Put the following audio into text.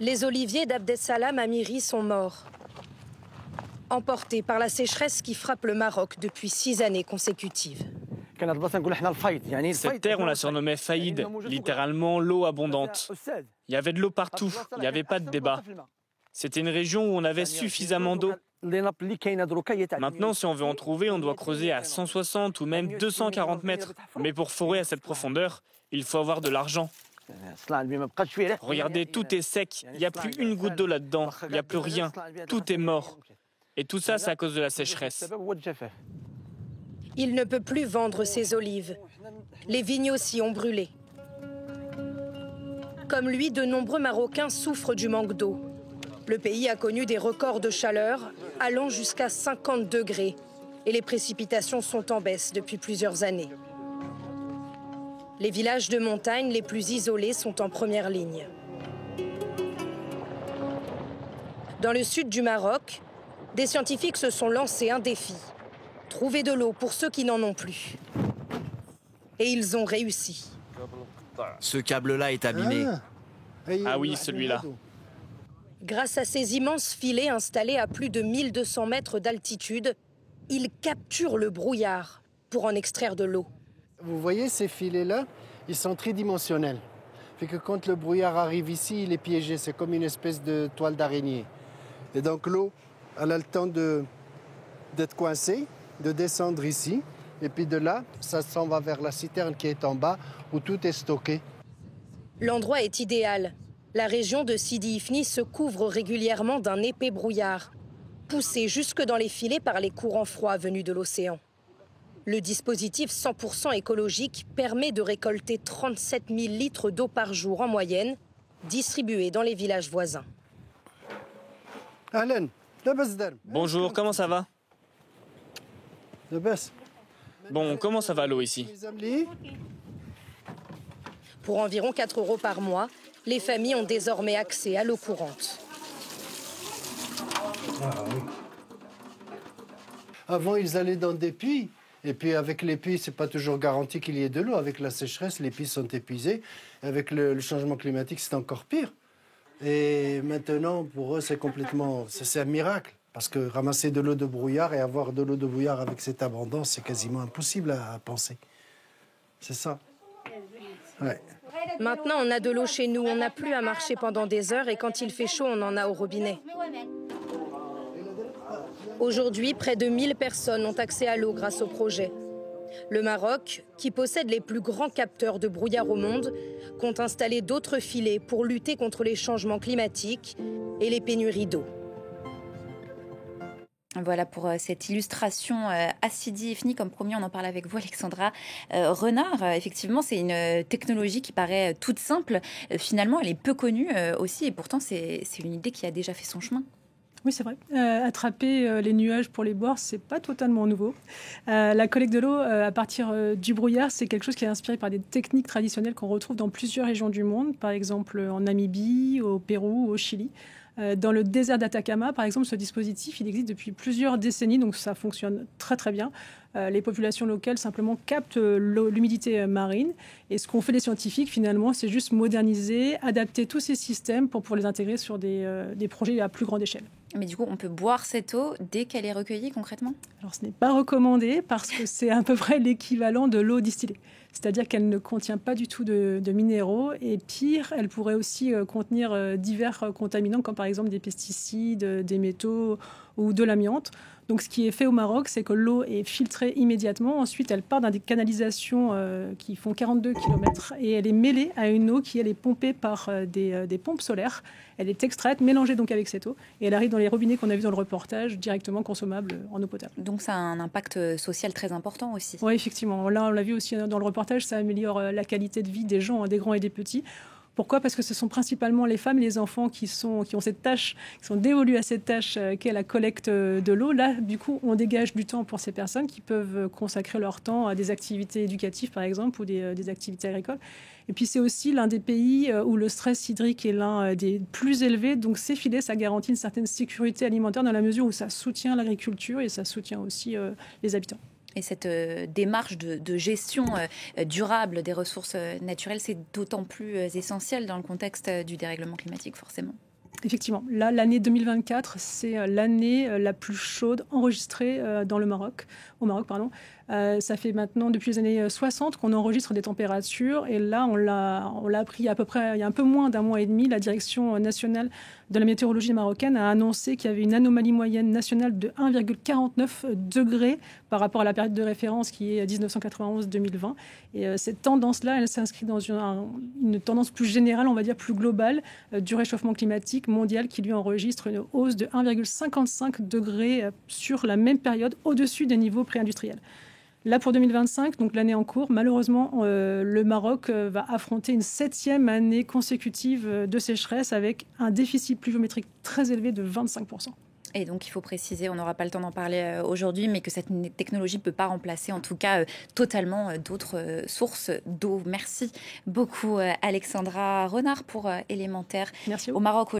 Les oliviers d'Abdessalam Amiri sont morts, emportés par la sécheresse qui frappe le Maroc depuis 6 années consécutives. Cette terre, on la surnommait Faïd, littéralement l'eau abondante. Il y avait de l'eau partout, il n'y avait pas de débat. C'était une région où on avait suffisamment d'eau. Maintenant, si on veut en trouver, on doit creuser à 160 ou même 240 mètres. Mais pour forer à cette profondeur, il faut avoir de l'argent. Regardez, tout est sec, il n'y a plus une goutte d'eau là-dedans, il n'y a plus rien, tout est mort. Et tout ça, c'est à cause de la sécheresse. Il ne peut plus vendre ses olives. Les vignes aussi ont brûlé. Comme lui, de nombreux Marocains souffrent du manque d'eau. Le pays a connu des records de chaleur allant jusqu'à 50 degrés et les précipitations sont en baisse depuis plusieurs années. Les villages de montagne les plus isolés sont en première ligne. Dans le sud du Maroc, des scientifiques se sont lancés un défi. Trouver de l'eau pour ceux qui n'en ont plus. Et ils ont réussi. Ce câble-là est abîmé. Ah oui, celui-là. Grâce à ces immenses filets installés à plus de 1200 mètres d'altitude, ils capturent le brouillard pour en extraire de l'eau. Vous voyez ces filets-là, ils sont tridimensionnels. Fait que quand le brouillard arrive ici, il est piégé. C'est comme une espèce de toile d'araignée. Et donc l'eau, elle a le temps d'être coincée, de descendre ici. Et puis de là, ça s'en va vers la citerne qui est en bas, où tout est stocké. L'endroit est idéal. La région de Sidi Ifni se couvre régulièrement d'un épais brouillard, poussé jusque dans les filets par les courants froids venus de l'océan. Le dispositif 100% écologique permet de récolter 37 000 litres d'eau par jour en moyenne, distribués dans les villages voisins. Bonjour, comment ça va? Bon, comment ça va l'eau ici? Pour environ 4 € par mois, les familles ont désormais accès à l'eau courante. Avant, ils allaient dans des puits. Et puis avec les puits, c'est pas toujours garanti qu'il y ait de l'eau. Avec la sécheresse, les puits sont épuisés. Avec le changement climatique, c'est encore pire. Et maintenant, pour eux, c'est un miracle. Parce que ramasser de l'eau de brouillard et avoir de l'eau de brouillard avec cette abondance, c'est quasiment impossible à penser. C'est ça. Ouais. Maintenant, on a de l'eau chez nous. On n'a plus à marcher pendant des heures et quand il fait chaud, on en a au robinet. Aujourd'hui, près de 1000 personnes ont accès à l'eau grâce au projet. Le Maroc, qui possède les plus grands capteurs de brouillard au monde, compte installer d'autres filets pour lutter contre les changements climatiques et les pénuries d'eau. Voilà pour cette illustration à Sidi Ifni. Comme promis, on en parle avec vous, Alexandra Renard. Effectivement, c'est une technologie qui paraît toute simple. Finalement, elle est peu connue aussi et pourtant, c'est une idée qui a déjà fait son chemin. Oui, c'est vrai. Attraper les nuages pour les boire, c'est pas totalement nouveau. La collecte de l'eau à partir du brouillard, c'est quelque chose qui est inspiré par des techniques traditionnelles qu'on retrouve dans plusieurs régions du monde, par exemple en Namibie, au Pérou, au Chili. Dans le désert d'Atacama, par exemple, ce dispositif, il existe depuis plusieurs décennies, donc ça fonctionne très très bien. Les populations locales simplement captent l'humidité marine. Et ce qu'ont fait les scientifiques, finalement, c'est juste moderniser, adapter tous ces systèmes pour les intégrer sur des projets à plus grande échelle. Mais du coup, on peut boire cette eau dès qu'elle est recueillie concrètement? Alors, ce n'est pas recommandé parce que c'est à peu près l'équivalent de l'eau distillée. C'est-à-dire qu'elle ne contient pas du tout de minéraux. Et pire, elle pourrait aussi contenir divers contaminants, comme par exemple des pesticides, des métaux ou de l'amiante. Donc, ce qui est fait au Maroc, c'est que l'eau est filtrée immédiatement. Ensuite, elle part dans des canalisations qui font 42 km et elle est mêlée à une eau qui, elle, est pompée par des pompes solaires. Elle est extraite, mélangée donc avec cette eau et elle arrive dans les robinets qu'on a vus dans le reportage, directement consommable en eau potable. Donc, ça a un impact social très important aussi. Oui, effectivement. Là, on l'a vu aussi dans le reportage, ça améliore la qualité de vie des gens, des grands et des petits. Pourquoi ? Parce que ce sont principalement les femmes et les enfants qui ont cette tâche, qui sont dévolus à cette tâche qu'est la collecte de l'eau. Là, du coup, on dégage du temps pour ces personnes qui peuvent consacrer leur temps à des activités éducatives, par exemple, ou des activités agricoles. Et puis, c'est aussi l'un des pays où le stress hydrique est l'un des plus élevés. Donc, ces filets, ça garantit une certaine sécurité alimentaire dans la mesure où ça soutient l'agriculture et ça soutient aussi les habitants. Et cette démarche de gestion durable des ressources naturelles, c'est d'autant plus essentiel dans le contexte du dérèglement climatique, forcément. Effectivement, là, l'année 2024, c'est l'année la plus chaude enregistrée au Maroc. Ça fait maintenant depuis les années 60 qu'on enregistre des températures. Et là, on l'a appris il y a un peu moins d'un mois et demi. La direction nationale de la météorologie marocaine a annoncé qu'il y avait une anomalie moyenne nationale de 1,49 degrés par rapport à la période de référence qui est 1991-2020. Et cette tendance-là, elle s'inscrit dans une tendance plus générale, on va dire plus globale, du réchauffement climatique mondial qui lui enregistre une hausse de 1,55 degrés sur la même période au-dessus des niveaux pré-industriels. Là, pour 2025, donc l'année en cours, malheureusement, le Maroc va affronter une 7e année consécutive de sécheresse avec un déficit pluviométrique très élevé de 25%. Et donc, il faut préciser, on n'aura pas le temps d'en parler aujourd'hui, mais que cette technologie ne peut pas remplacer, en tout cas, totalement d'autres sources d'eau. Merci beaucoup, Alexandra Renard, pour Élémentaire. Merci au Maroc.